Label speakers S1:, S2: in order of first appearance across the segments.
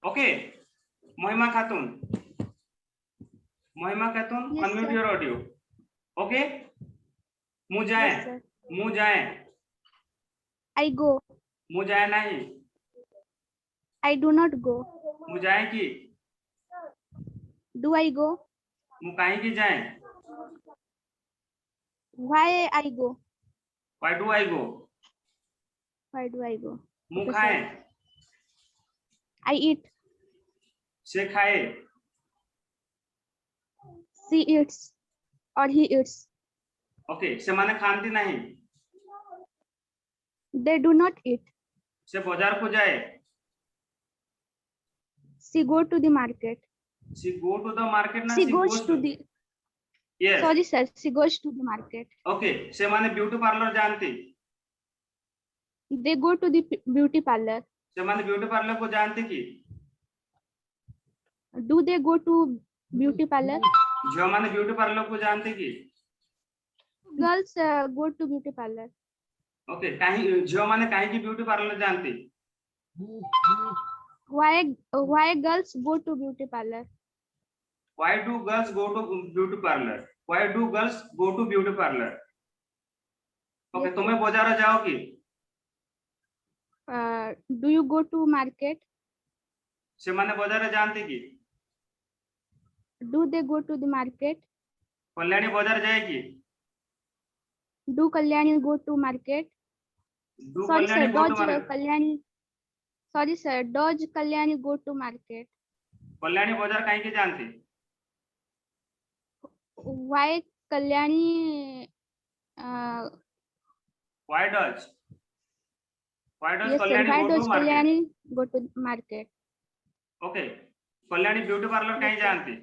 S1: Okay महिमा खातून
S2: Yes,
S1: unmute
S2: sir.
S1: Your audio okay मु जाए
S2: Yes, sir.
S1: मु जाए
S2: I go.
S1: मु जाए नहीं
S2: I do not go.
S1: मु जाए की
S2: Do I go?
S1: मु कहीं की जाए
S2: Why I go?
S1: Why do I go
S2: Why do I go?
S1: मु
S2: Okay,
S1: खाए
S2: sir. I eat.
S1: से खाए
S2: She eats or he eats.
S1: Okay से माने खाती नहीं
S2: They do not eat.
S1: से बाजार को जाए
S2: She go to the market.
S1: She go to the market ना
S2: She
S1: she
S2: goes
S1: goes
S2: to the.
S1: Yes
S2: Sorry, sir. She goes to the market.
S1: Okay से माने ब्यूटी पार्लर जानती
S2: They go to the beauty parlor.
S1: से माने beauty parlour को जानती की
S2: Do they go to beauty parlor?
S1: झियो माने beauty parlour को जानती की
S2: Girls go to beauty parlor.
S1: Okay कहीं झियो माने कहीं की ब्यूटी पार्लर जानती
S2: Why girls go to beauty parlor?
S1: Why do girls go to beauty parlour why do girls go to beauty parlour okay
S2: Yes,
S1: तुम्हें बाजार जाओगी
S2: do you go to market?
S1: से माने बाजार जानती की
S2: Do they go to the market?
S1: Kalyani बाजार जाएगी
S2: Do Kalyani go to market?
S1: Do
S2: Sorry, sir.
S1: Kalyani go to
S2: Does
S1: market
S2: Kalyani? Sorry, sir. Does Kalyani go to market?
S1: Kalyani बाजार कहीं की जानती
S2: Why Kalyani?
S1: Why does
S2: Yes, sir.
S1: Kalyani
S2: Why
S1: go to
S2: does
S1: market
S2: Kalyani go to market?
S1: Okay Kalyani beauty parlour कहीं
S2: Yes, sir.
S1: जानती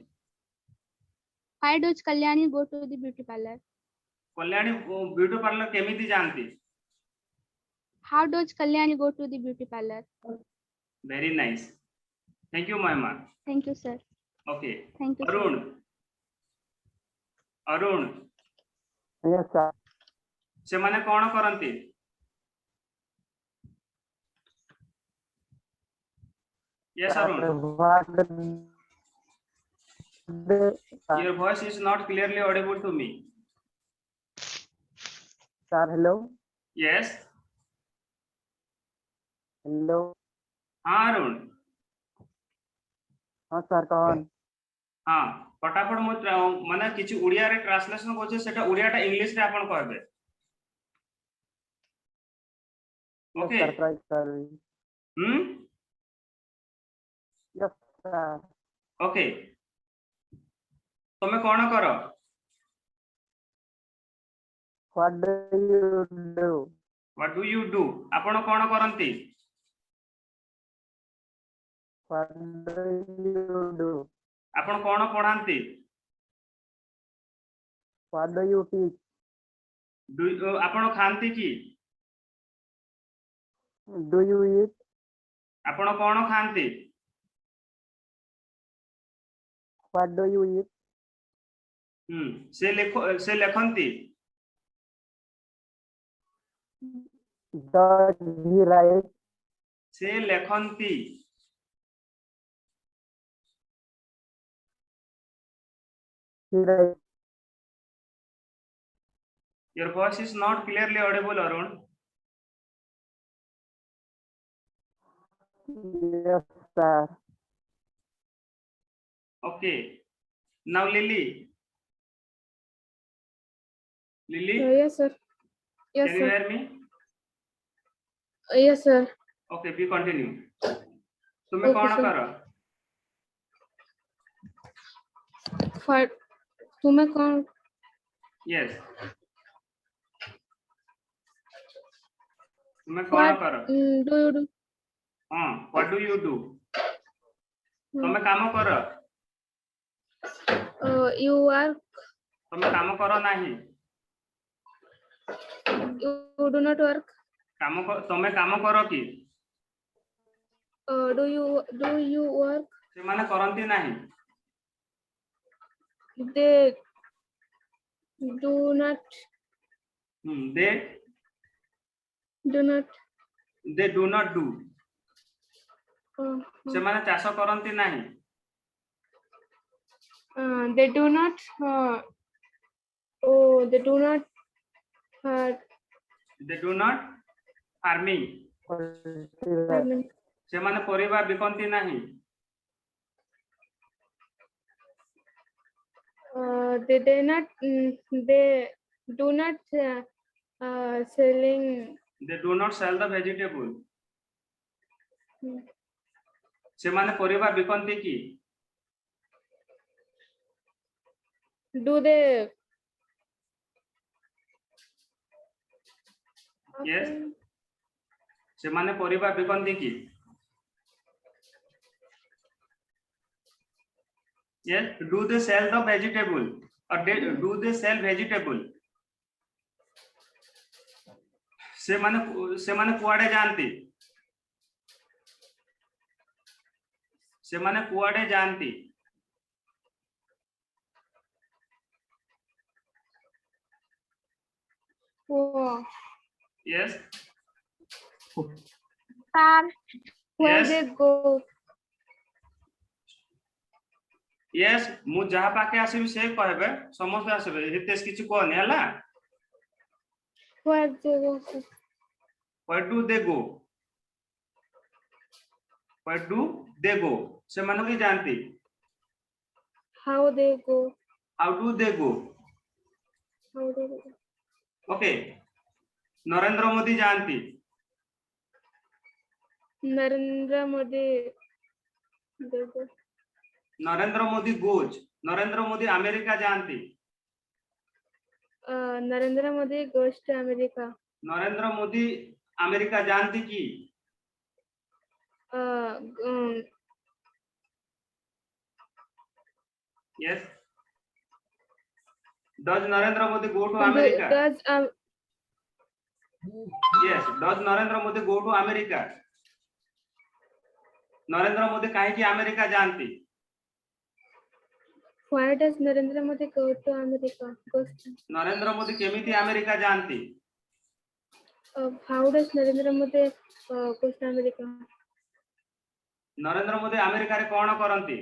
S2: Why does Kalyani go to the beauty parlor?
S1: Kalyani beauty parlour केमिति जानती
S2: How does Kalyani go to the beauty parlor?
S1: Very nice thank you Mahima
S2: Thank you, sir.
S1: Okay
S2: Thank you, sir.
S1: Arun Arun
S3: Yes, sir.
S1: से माने कौन करंती yes Arun your voice is not clearly audible to me
S3: Sir, hello.
S1: Yes
S3: Hello.
S1: हाँ अरुण
S3: हाँ sir, कौन?
S1: हाँ फटाफट मु माने किछि उड़िया रे ट्रांसलेशन कोचे सेटा उड़ियाटा इंग्लिश रे आपण कहबे
S3: Yes,
S1: okay
S3: sir, try sir. Yes, sir.
S1: Okay तमे कोन करो
S3: What do you do?
S1: What do you do आपण कोन करंती
S3: What do you do?
S1: आपण कोन पढांती
S3: What do you teach?
S1: Do आपण खांती की
S3: Do you eat?
S1: आपण कोन खांती
S3: What do you eat?
S1: से लेखंती
S3: Does he write?
S1: से लेखंती
S3: He writes.
S1: Your voice is not clearly Audible Arun
S3: Yes, sir.
S1: Okay now lily
S4: Yes, sir. Yes,
S1: can you
S4: sir.
S1: Hear me
S4: Yes, sir.
S1: Okay B continue तुम्हें
S4: Okay,
S1: कोन
S4: sir.
S1: करो
S4: For तुम्हें कौन
S1: yes तुम्हें कोन
S4: what
S1: करो
S4: do you do?
S1: हां what do you do तुम्हें काम करो
S4: You work.
S1: तुम्हें काम करो नहीं
S4: You do not work.
S1: तुम्हें काम करो की
S4: Do you work?
S1: से माने करंती नहीं
S4: They do not.
S1: They
S4: Do not.
S1: they do not do ସେମାନେ ଚାଷ କରନ୍ତି ନାହିଁ।
S4: They do not. They do not.
S1: They do not farming.
S3: Cultivate.
S1: ସେମାନେ ପରିବା ବିକନ୍ତି ନାହିଁ।
S4: They do not. They do not selling.
S1: They do not sell the vegetable.
S4: Hmm.
S1: ସେମାନେ ପରିବା ବିକନ୍ତି କି?
S4: Do they?
S1: Yes. ସେମାନେ ପରିବା ବିକନ୍ତି କି? Yes. Do they sell the vegetable or do they sell vegetable? ସେମାନେ କୁଆଡେ ଯାଆନ୍ତି? ସେମାନେ କୁଆଡେ ଯାଆନ୍ତି? Yes.
S2: Car.
S4: Where
S1: Yes.
S4: they go?
S1: Yes. ମୁଁ ଯାହା ପାଖେ ଆସିବି ସେ କହିବେ, ସମସ୍ତେ ଆସିବେ। ହିତେଶ କିଛି କହନି ହେଲା।
S4: Where they go?
S1: Where do they go? Where do they go? ସେମାନେ ବି ଯାଆନ୍ତି।
S4: How they go?
S1: How do they go?
S4: How they go?
S1: Okay. Narendra Modi जाती।
S4: Narendra Modi. They go.
S1: Narendra Modi goes. Narendra Modi America जानती।
S4: Narendra Modi goes to America.
S1: Narendra Modi America जानती की? Yes. Does Narendra Modi go to America? Yes. Does Narendra Modi go to America? Narendra Modi कहीं की America जानती?
S4: Why does Narendra Modi go to America?
S1: Narendra Modi केमिति America जानती?
S4: How does Narendra Modi go to America?
S1: Narendra Modi America रे कौन करंती?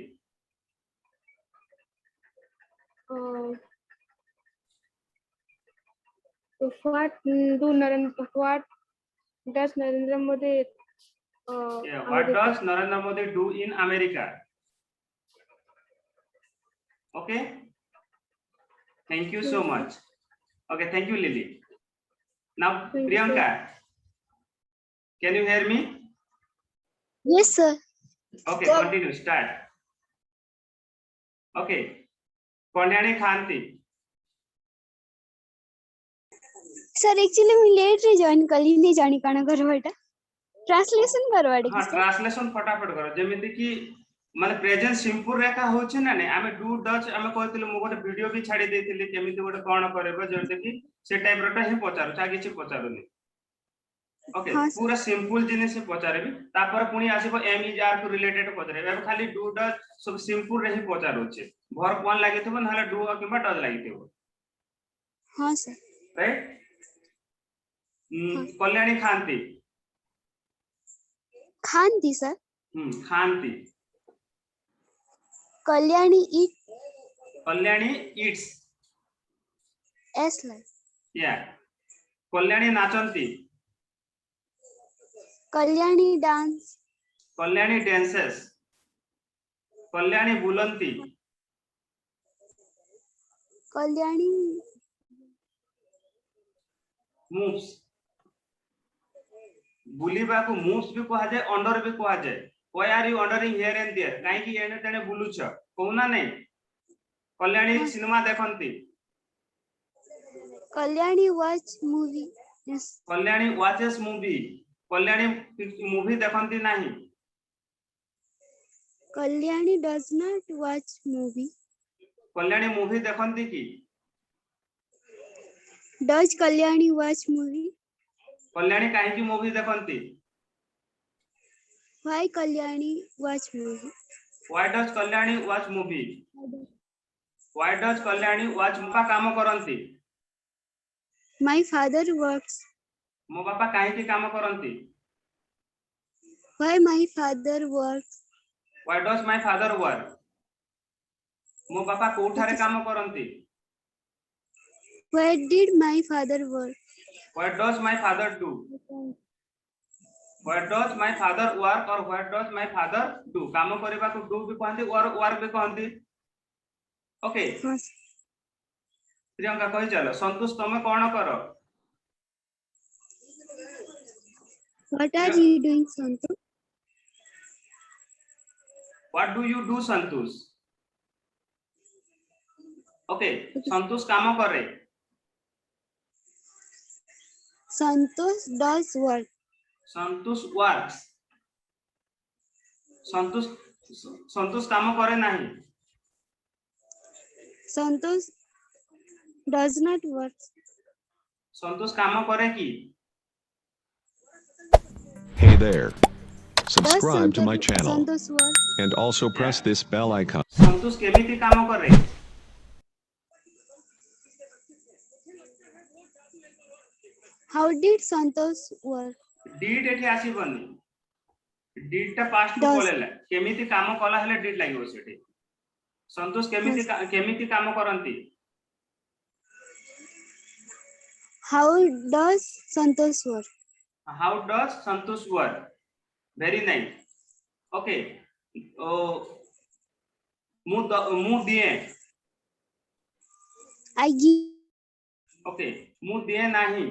S4: What does Narendra Modi?
S1: What does Narendra Modi do in America? Okay. Thank you so much. Okay, thank you, Lily. Now, Priyanka, can you hear me?
S2: Yes, sir.
S1: Okay, continue. Start. Okay. Kondyani Khanti.
S2: Sir actually मैं late रे join कली नहीं जानी काना करवाटा translation करवाडे
S1: हां translation फटाफट करो जेमिति कि माने प्रेजेंट सिंपल रेखा होछ ना ने आमे डू डच आमे कहतिले मो गोटे वीडियो भी छाडी देथिले केमिति गोटे कोन करबो जेते कि से टाइप रटा ही पचारु चा किछि पचारुनी ओके पूरा सिंपल जिनिस पचारबी तापर पुनी आसीबो M is R to related पचारबे अब खाली डू डच सब सिंपल रे ही पचारु छे वर्ब कोन लागिथबो नहले डू किबा डज लागिथबो
S2: हां सर
S1: राइट कल्याणी खांती
S2: खांती सर
S1: खांती
S2: कल्याणी
S1: ईट्स
S2: एस लाइक
S1: या कल्याणी नाचंती
S2: कल्याणी डांस
S1: कल्याणी डांसेस कल्याणी बुलंती
S2: कल्याणी
S1: मूव्स बुलीबा को मूव्स भी कहा जाए अंडर भी कहा जाए why are you undering here and there काहे कि एने तेने बुलुछ कोना नहीं कल्याणी सिनेमा देखंती
S2: Kalyani watch movie yes
S1: Kalyani watches movie Kalyani movie देखंती नहीं
S2: Kalyani does not watch movie
S1: Kalyani movie देखंती की
S2: does Kalyani watch movie
S1: Kalyani काहे की मूवी देखंती
S2: why Kalyani watch movie
S1: why does Kalyani watch movie why does Kalyani वॉच मुका काम करंती
S2: माय फादर वर्क्स
S1: मो बापा काहे की काम करंती
S2: Why my father works?
S1: Why does my father work? मो बापा कोठारे काम करंती.
S2: Where did my father work?
S1: What does my father do? What does my father work or what does my father do? काम करबा को do भी कहंती और work भी कहंती. Okay
S2: Yes.
S1: Priyanka कहि चलो संतोष तमे कोन करो?
S2: What are you doing, Santosh?
S1: What do you do Santosh? Okay Santosh काम करे.
S2: Santosh does work.
S1: Santosh works. संतोष काम करे नाही.
S2: Santosh does not work.
S1: संतोष काम करे की?
S5: Hey there.
S2: Does
S5: Subscribe to my channel
S2: Santosh work?
S5: and also press this bell icon.
S1: संतोष केमिति काम करे?
S2: How did Santosh work?
S1: Did एठी आसीबनी. डीड टा पास्ट को
S2: Does.
S1: बोलेला. केमिति काम कला हेले डीड लागिवो सेठी. संतोष केमिति काम करंती?
S2: How does Santosh work?
S1: How does Santosh work? Very nice. Okay. मु दिए.
S2: I give.
S1: Okay. मु दिए नाही.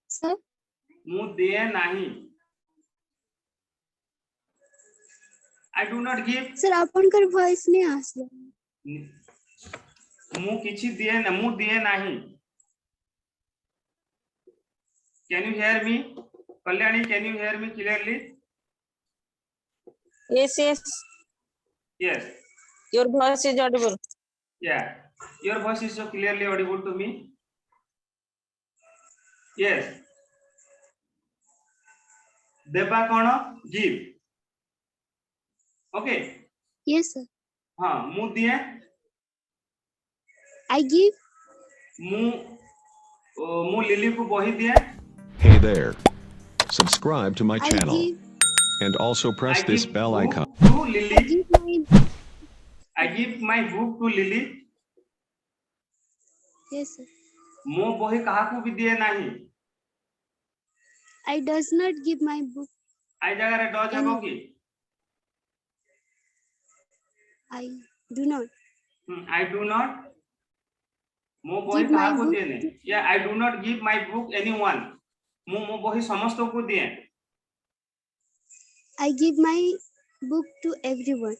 S2: Sir,
S1: मु दिए नाही. I do not give.
S2: sir, आपनकर voice नहीं आसला.
S1: मु किछि दिए ना मु दिए नाही. Can you hear me? Kalyani, can you hear me clearly?
S3: Yes, yes.
S1: Yes.
S3: Your voice is audible.
S1: Yeah. Your voice is so clearly audible to me. Yes. देबा कोन give. Okay.
S2: Yes, sir.
S1: हाँ मु दिए.
S2: I give.
S1: मु lily को बही दिए.
S5: Hey there. Subscribe to my
S2: I
S5: channel
S2: give.
S5: and also press
S1: I
S5: this
S1: give
S5: bell
S1: book
S5: icon.
S1: to
S2: I
S1: Lily.
S2: give my.
S1: I give my book to Lily.
S2: Yes, sir.
S1: मो बही कहा को भी दिए नहीं.
S2: I does not give my book.
S1: आई जगह रे does हेबो की?
S2: I do not.
S1: I do not. मो बही
S2: Give
S1: कहा
S2: my
S1: को
S2: book
S1: दिए नहीं. Yeah, I do not give my book anyone. मो बही समस्त को दिए.
S2: I give my book to everyone.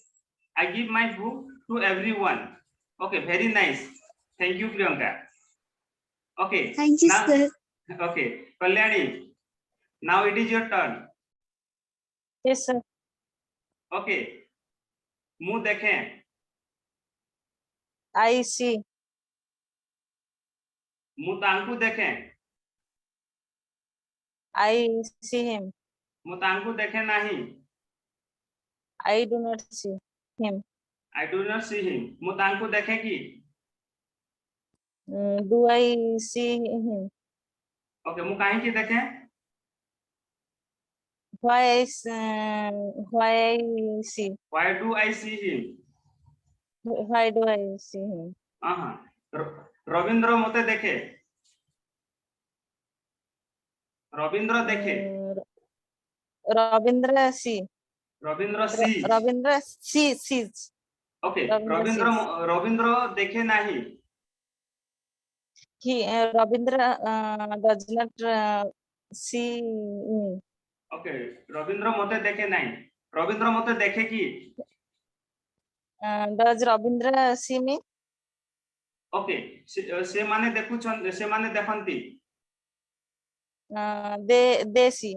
S1: I give my book to everyone. Okay, very nice. Thank you, Priyanka. Okay.
S2: Thank you,
S1: now,
S2: sir.
S1: Okay, Kalyani. Now it is your turn.
S3: Yes, sir.
S1: Okay. मुंह देखें.
S3: I see.
S1: मुंह तांकू देखें.
S3: I see him.
S1: मुंह तांकू देखें नहीं.
S3: I do not see him.
S1: I do not see him. मुंह तांकू देखें की.
S3: Do I see him?
S1: Okay, मुंह कहीं की देखें.
S3: Why I see?
S1: Why do I see him?
S3: Why do I see him?
S1: Ravindra मोते देखे. रविंद्र देखे.
S3: Ravindra see.
S1: रविंद्र सी.
S3: Ravindra sees.
S1: Okay,
S3: Ravindra
S1: Ravindra देखे नहीं.
S3: He Ravindra does not see me.
S1: Okay, Ravindra मोते देखे नहीं. रविंद्र मोते देखे की.
S3: Does Ravindra see me?
S1: Okay, से माने देखु से माने देखंती.
S3: They see.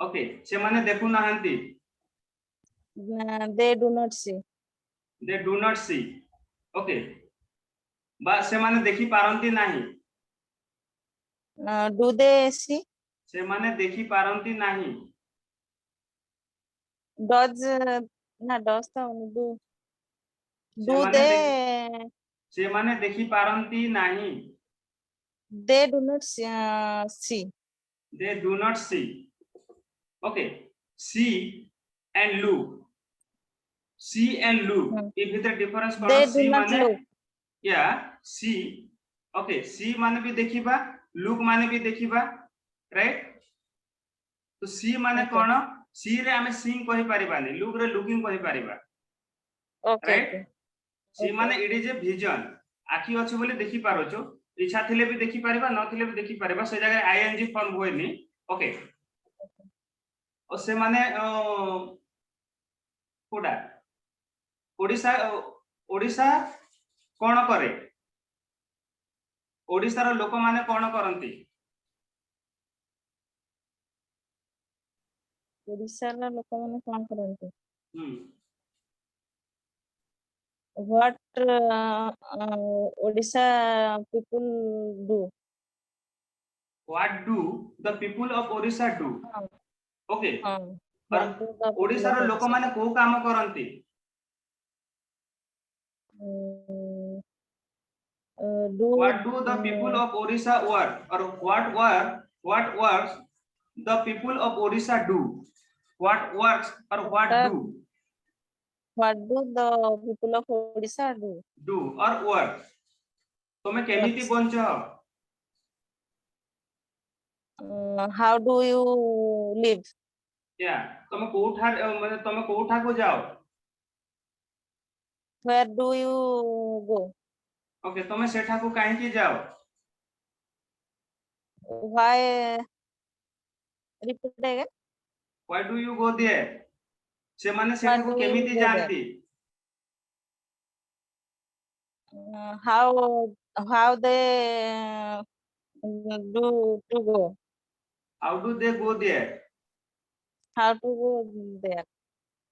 S1: Okay, से माने देखु नहंती.
S3: They do not see.
S1: They do not see. Okay. बा से माने देखी पारंती नहीं.
S3: Do they see?
S1: से माने देखी पारंती नहीं.
S3: Does does do. Do they?
S1: से माने देखी पारंती नहीं.
S3: They do not see.
S1: They do not see. Okay, see and look. See and look. If the difference
S3: They
S1: कौन
S3: do
S1: see
S3: not
S1: माने
S3: look.
S1: yeah see. Okay, see माने भी देखिबा, look माने भी देखिबा, right? तो see माने
S3: Okay.
S1: कौन? See रे आमे seeing कहि परिबानी, look रे looking कहि परिबा,
S3: Okay.
S1: right?
S3: Okay.
S1: See
S3: Okay.
S1: माने it is a vision. आखि अछि बोले देखि पारोचो, इच्छा थिले भी देखि परिबा, न थिले भी देखि परिबा, से जगह ing फॉर्म होएनी. Okay. और से माने कोडा ओडिसा ओडिसा कोन करे, ओडिसा रो लोक माने कोन करंती,
S3: ओडिशार लोकमाने कौन करते?
S1: हम
S3: What Odisha people do?
S1: what do the people of Odisha do. Okay, और
S3: What do the
S1: Odisha row
S3: people of
S1: लोक
S3: Odisha
S1: माने को काम करंती,
S3: do?
S1: what do the people of Odisha work, or what works the people of Odisha do, what works or what
S3: Sir.
S1: do
S3: What do the people of Odisha do?
S1: or work. तमे केमिति
S3: Works.
S1: Bunch,
S3: How do you live?
S1: या तमे कोठा माने तमे कोठा को जाओ.
S3: Where do you go?
S1: Okay, तमे सेठा को काहे की जाओ.
S3: Why? Repeat again.
S1: Why do you go there? से माने
S3: Why
S1: सेठा को
S3: do you
S1: केमिति
S3: go there?
S1: जानती,
S3: How they do to go?
S1: how do they go there.
S3: How to go there?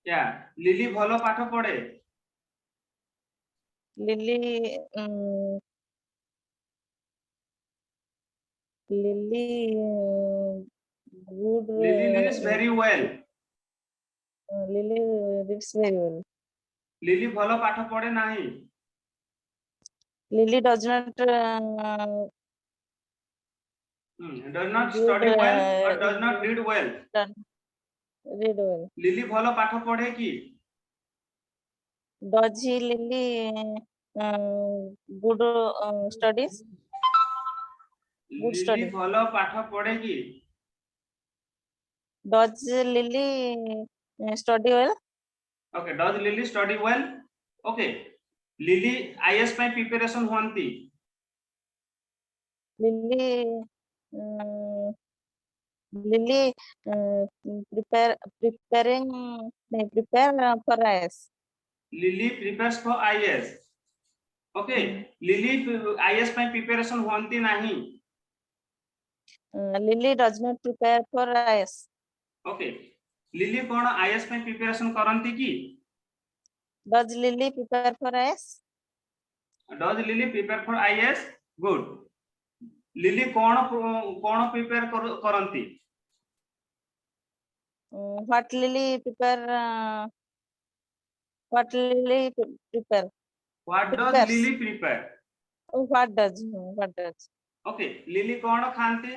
S1: या लिली भलो पाठ पढ़े,
S3: Lily, Lily, good.
S1: Lily lives very well.
S3: Lily reads very well.
S1: Lily भलो पाठ पढ़े नाही,
S3: Lily does not
S1: does not
S3: good,
S1: study well or does not read well.
S3: read well.
S1: Lily भलो पाठ पढ़े की,
S3: Does he Lily good studies? Good
S1: Lily
S3: study.
S1: भलो पाठ पढ़े की,
S3: Does Lily study well?
S1: Okay, does Lily study well. Okay, Lily IAS पे preparation होंती,
S3: Lily prepare for IS.
S1: Lily prepares for IAS. Okay, Lily IAS पे preparation होंती नहीं.
S3: Lily does not prepare for IS.
S1: Okay, Lily कोन IAS पे preparation करंती की,
S3: Does Lily prepare for IS?
S1: does Lily prepare for IAS. Good. Lily कोन prepare करंती,
S3: What Lily prepare? What Lily prepare?
S1: What does
S3: Prepares.
S1: Lily prepare.
S3: What does?
S1: Okay, Lily कोन खांती,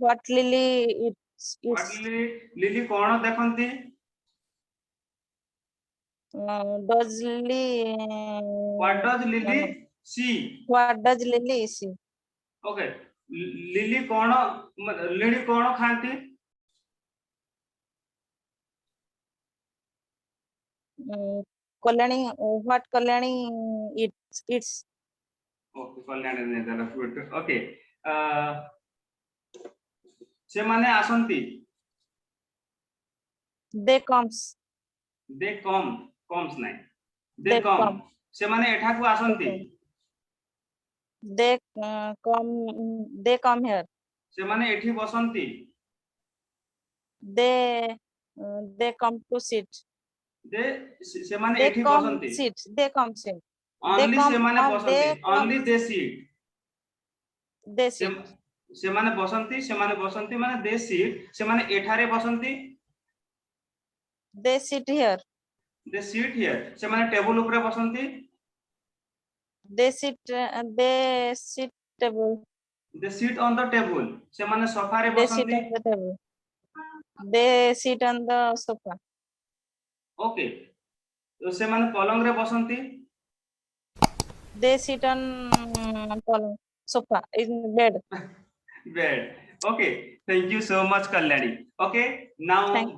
S3: What Lily eats?
S1: What Lily कोन देखंती,
S3: Does Lily?
S1: What does Lily see.
S3: What does Lily see?
S1: Okay, Lily कोन खांती,
S3: Kalyani, what Kalyani eats?
S1: Okay, Kalyan ने देला फुट. Okay, से माने आसंती,
S3: They comes.
S1: दे कम्स नहीं, दे
S3: They
S1: कम.
S3: come.
S1: से माने एठा को आसंती,
S3: They come here.
S1: से माने एठी बसंती,
S3: They come to sit.
S1: दे से माने
S3: They
S1: एठी
S3: come
S1: Basanti.
S3: sit. They come sit.
S1: Only
S3: come
S1: से माने
S3: on,
S1: Basanti,
S3: they come.
S1: Only they seat.
S3: They sit.
S1: से माने बसंती माने दे सीट, से माने एठारे बसंती,
S3: They sit here.
S1: They seat here, से माने टेबल ऊपर बसंती,
S3: they sit table.
S1: they sit on the table ସେମାନେ ସୋଫାରେ
S3: They sit
S1: ବସନ୍ତି
S3: on the table. They sit on the sofa.
S1: Okay ସେମାନେ ପଲଙ୍ଗରେ ବସନ୍ତି
S3: They sit on sofa in bed.
S1: bed okay thank you so much Kalyani okay now
S3: Thank you.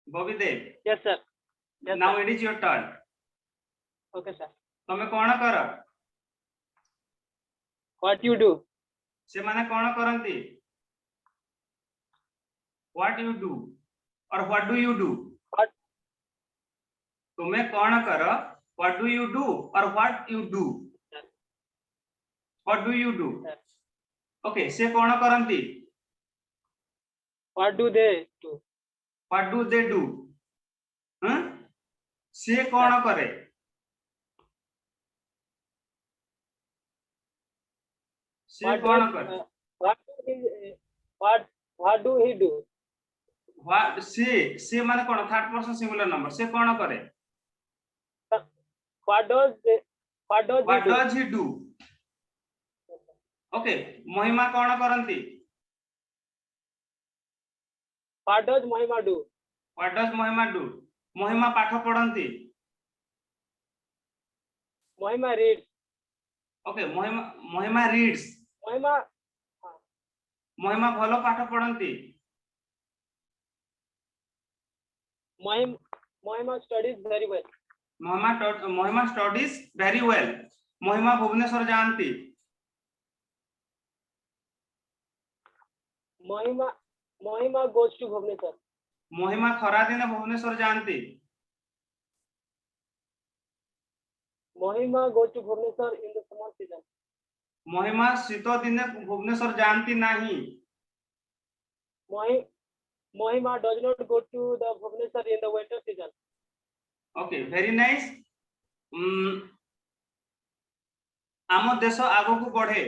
S1: Bobby Dev
S6: Yes, sir. Yes,
S1: now
S6: sir.
S1: it is your turn
S6: Okay, sir.
S1: ତମେ କଣ କର
S6: What you do?
S1: ସେମାନେ କଣ କରନ୍ତି what you do or what do you do
S6: What?
S1: ତୁମେ କଣ କର what do you do or what you do what do you do
S6: Yes.
S1: okay ସେ କଣ କରନ୍ତି
S6: What do they do?
S1: what do they do ହଁ ସେ କଣ କରେ ସେ
S6: What
S1: କଣ
S6: does,
S1: କରେ
S6: what do he do?
S1: what ସେ ମାନେ କଣ third person singular number ସେ କଣ କରେ
S6: What does he
S1: what
S6: do?
S1: does he do okay ମହିମା କଣ କରନ୍ତି
S6: What does Mahima do?
S1: what does Mahima do ମହିମା ପାଠ ପଢନ୍ତି
S6: Mahima reads.
S1: okay ମହିମା reads
S6: Mahima
S1: ମହିମା ଭଲ ପାଠ ପଢନ୍ତି
S6: Mahima studies very well.
S1: ମହିମା studies very well ମହିମା ଭୁବନେଶ୍ୱର ଯାଆନ୍ତି
S6: Mahima goes to Bhubaneswar.
S1: ମହିମା ଖରା ଦିନେ ଭୁବନେଶ୍ୱର ଯାଆନ୍ତି
S6: Mahima goes to Bhubaneswar in the summer season.
S1: ମହିମା ଶୀତ ଦିନେ ଭୁବନେଶ୍ୱର ଯାଆନ୍ତି ନାହିଁ
S6: Mahima does not go to the Bhubaneswar in the winter season.
S1: okay very nice ଆମ ଦେଶ ଆଗକୁ ବଢେ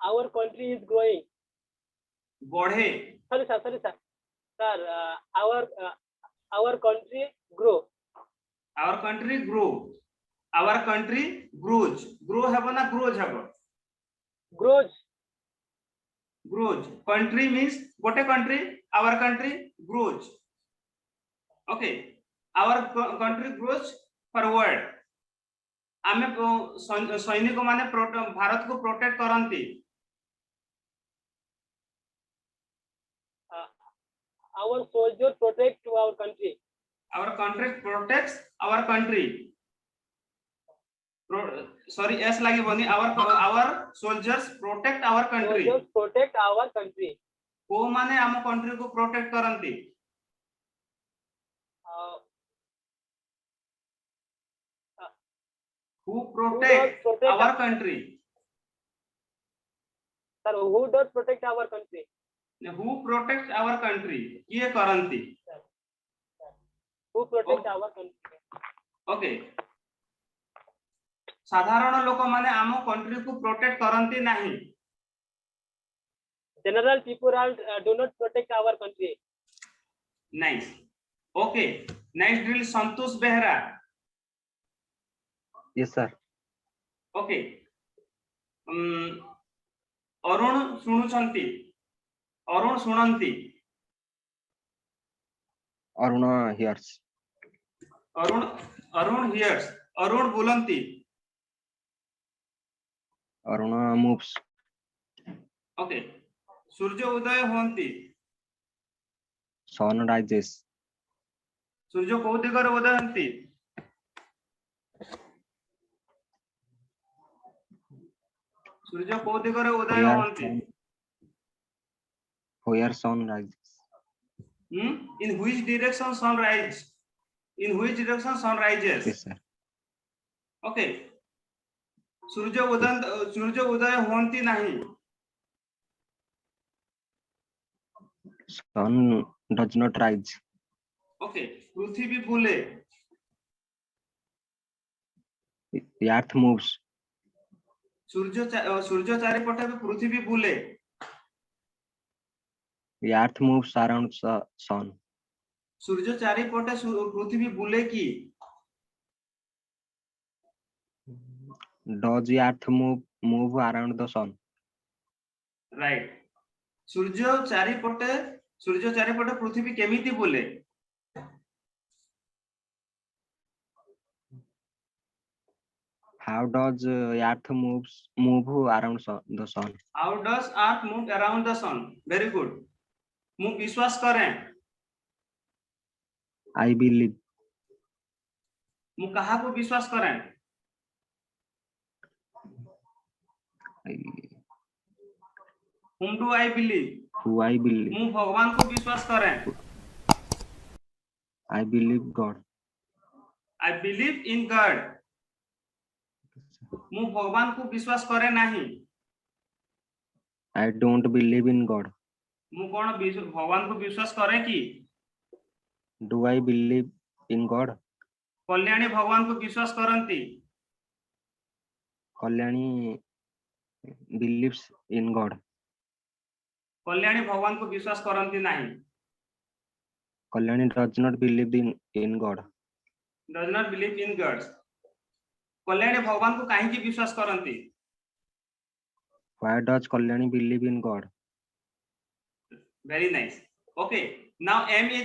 S6: Our country is growing.
S1: ବଢେ
S6: Sorry, sir. Sir, our country grow.
S1: our country grow our country grows grow ହେବ ନା grows ହେବ
S6: Grows.
S1: grows country means ଗୋଟେ country our country grows okay our country grows forward ଆମେ ସୈନିକ ମାନେ ଭାରତକୁ protect କରନ୍ତି
S6: Our soldiers protect to our country.
S1: our country protects our country sorry s ଲାଗିବନି our soldiers protect our country
S6: Soldiers protect our country.
S1: କୋଉ ମାନେ ଆମ country କୁ protect କରନ୍ତି who protect
S6: protect
S1: our country
S6: Sir, who does protect our country?
S1: who protect our country କିଏ କରନ୍ତି
S6: Who protect our country?
S1: okay ସାଧାରଣ ଲୋକମାନେ ଆମ country କୁ protect କରନ୍ତି ନାହିଁ
S6: General people do not protect our country.
S1: nice okay next drill Santosh Behera
S7: Yes, sir.
S1: okay Arun ଶୁଣୁଛନ୍ତି ଅରୁଣ ଶୁଣନ୍ତି
S7: Aruna hears.
S1: Arun hears Arun ବୁଲନ୍ତି
S7: Aruna moves.
S1: okay ସୂର୍ଯ୍ୟ ଉଦୟ ହୁଅନ୍ତି
S7: Sun rises.
S1: ସୂର୍ଯ୍ୟ କୋଉ ଦିଗରେ ଉଦୟ ହୁଅନ୍ତି ସୂର୍ଯ୍ୟ କୋଉ ଦିଗରେ ଉଦୟ ହୁଅନ୍ତି
S7: Where sun rises.
S1: in which direction sun rises in which direction sun rises
S7: Yes, sir.
S1: okay ସୂର୍ଯ୍ୟ ଉଦୟ ହୁଅନ୍ତି ନାହିଁ
S7: Sun does not rise.
S1: okay ପୃଥିବୀ ବୁଲେ
S7: The earth moves.
S1: ସୂର୍ଯ୍ୟ ଚାରିପଟେ ପୃଥିବୀ ବୁଲେ
S7: The earth moves around the sun.
S1: सूर्य चारिपटे पृथ्वी बुले कि
S7: Does the earth move around the sun?
S1: Right सूर्य चारिपटे पृथ्वी केमिति बुले
S7: How does earth move around the sun?
S1: How does earth move around the sun very good मु विश्वास करें
S7: I believe.
S1: मु कहा को विश्वास करें
S7: I-
S1: whom do I believe
S7: Who I believe?
S1: मु भगवान को विश्वास करें
S7: I believe God.
S1: I believe in God मु भगवान को विश्वास करे नहीं
S7: I don't believe in God.
S1: मु कौन भगवान को विश्वास करे कि
S7: Do I believe in God?
S1: Kalyani भगवान को विश्वास करंती
S7: Kalyani believes in God.
S1: Kalyani भगवान को विश्वास करंती नहीं
S7: Kalyani does not believe in God.
S1: does not believe in God Kalyani भगवान को काहे की विश्वास करंती
S7: Why does Kalyani believe in God?
S1: very nice okay now M is